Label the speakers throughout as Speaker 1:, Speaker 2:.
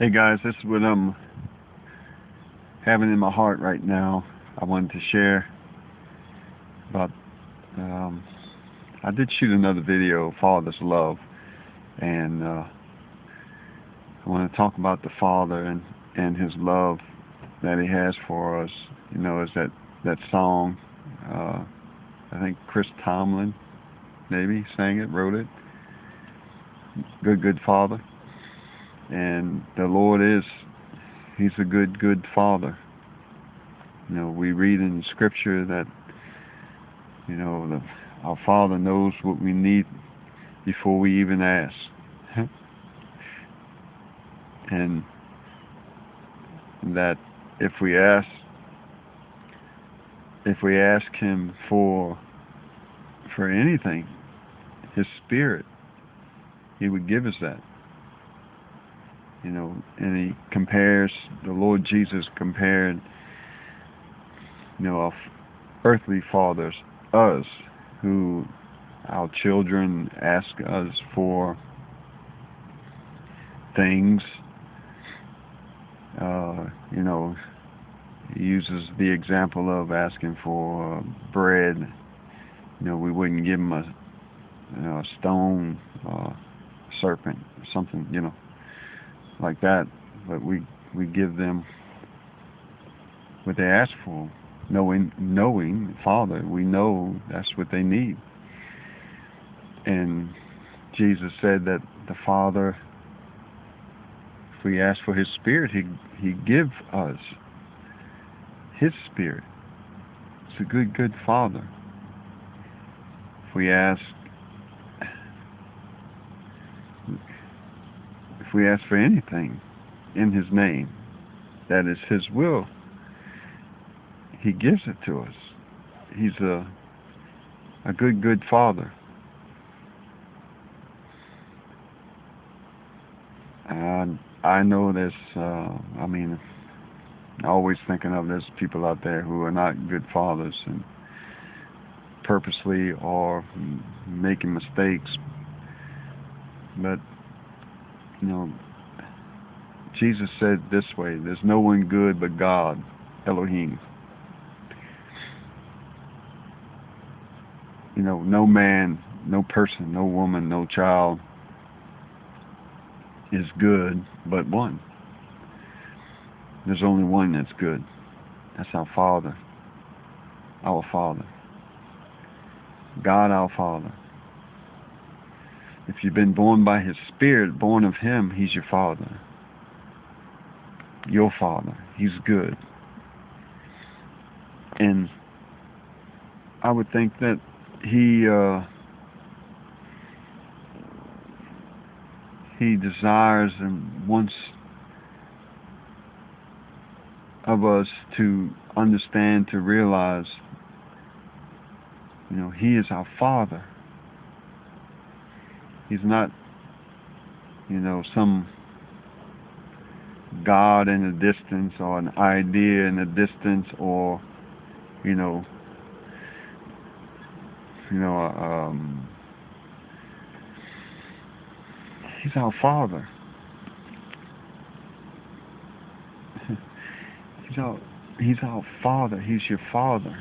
Speaker 1: Hey guys, this is what I'm having in my heart right now. I wanted to share about, I did shoot another video, Father's Love, and I want to talk about the Father and His love that He has for us. You know, is that song, I think Chris Tomlin maybe sang it, wrote it, Good Father. And the Lord He's a good Father. You know, we read in Scripture that, you know, our Father knows what we need before we even ask. And that if we ask Him for anything, His Spirit, He would give us that. You know, and the Lord Jesus compared, you know, our earthly fathers, us, who our children ask us for things. You know, He uses the example of asking for bread. You know, we wouldn't give them a stone, serpent, something, you know, like that, but we give them what they ask for, knowing Father, we know that's what they need. And Jesus said that the Father, if we ask for His Spirit, He give us His Spirit. It's a good Father. If we ask for anything in His name, that is His will, He gives it to us. He's a good Father. And I know there's, always thinking of there's people out there who are not good fathers and purposely or making mistakes. But you know, Jesus said this way, there's no one good but God, Elohim. You know, no man, no person, no woman, no child is good but one. There's only one that's good. That's our Father. Our Father. God our Father. If you've been born by His Spirit, born of Him, He's your Father. Your Father. He's good. And I would think that He desires and wants of us to understand, to realize, you know, He is our Father. He's not, you know, some God in the distance or an idea in the distance, or, you know, He's our Father. He's our Father. He's your Father.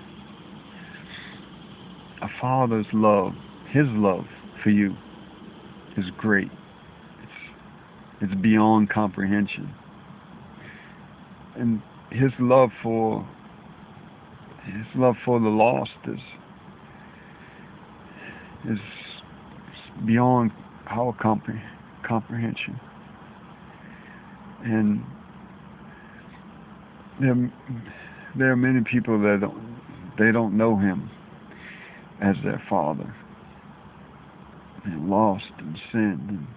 Speaker 1: A Father's love, His love for you, is great. It's beyond comprehension. And His love for the lost is beyond our comprehension. And there are many people that don't know Him as their Father. They're lost and sinned,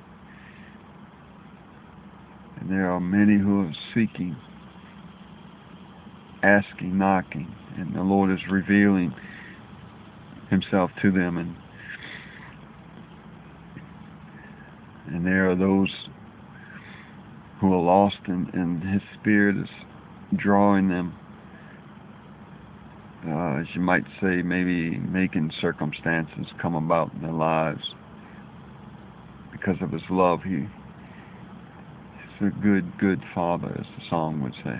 Speaker 1: and there are many who are seeking, asking, knocking, and the Lord is revealing Himself to them, and there are those who are lost, and His Spirit is drawing them, as you might say, maybe making circumstances come about in their lives because of His love. His a good, good Father, as the song would say.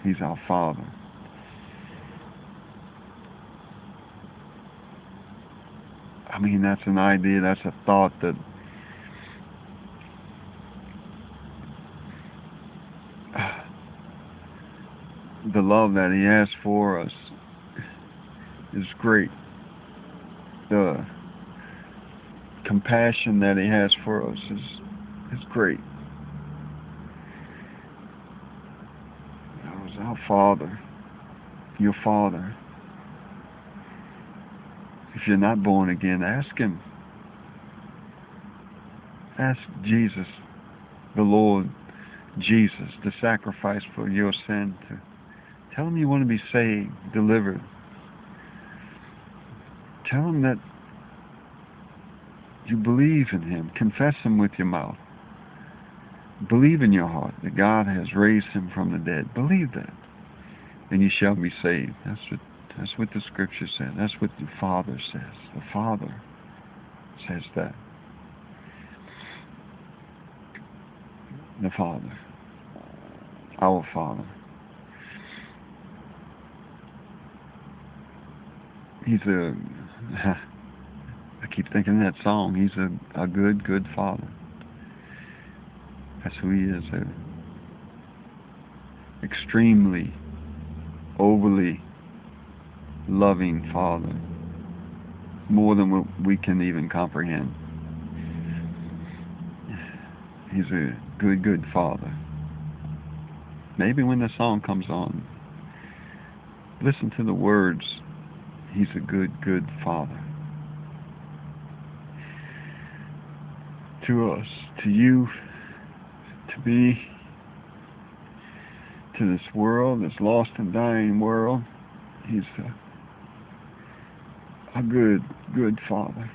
Speaker 1: He's our Father. I mean, that's an idea, that's a thought that the love that He has for us is great. The compassion that He has for us is great. That was our Father, your Father. If you're not born again, ask Him. Ask Jesus, the Lord Jesus, the sacrifice for your sin, to tell Him you want to be saved, delivered. Tell Him that you believe in Him. Confess Him with your mouth. Believe in your heart that God has raised Him from the dead. Believe that, and you shall be saved. That's what the Scripture said. That's what the Father says. The Father says that. The Father. Our Father. He's I keep thinking of that song. He's a good, good Father. That's who He is. Extremely, overly loving Father. More than what we can even comprehend. He's a good, good Father. Maybe when the song comes on, listen to the words. He's a good, good Father. To us, to you, to me, to this world, this lost and dying world, He's a good, good Father.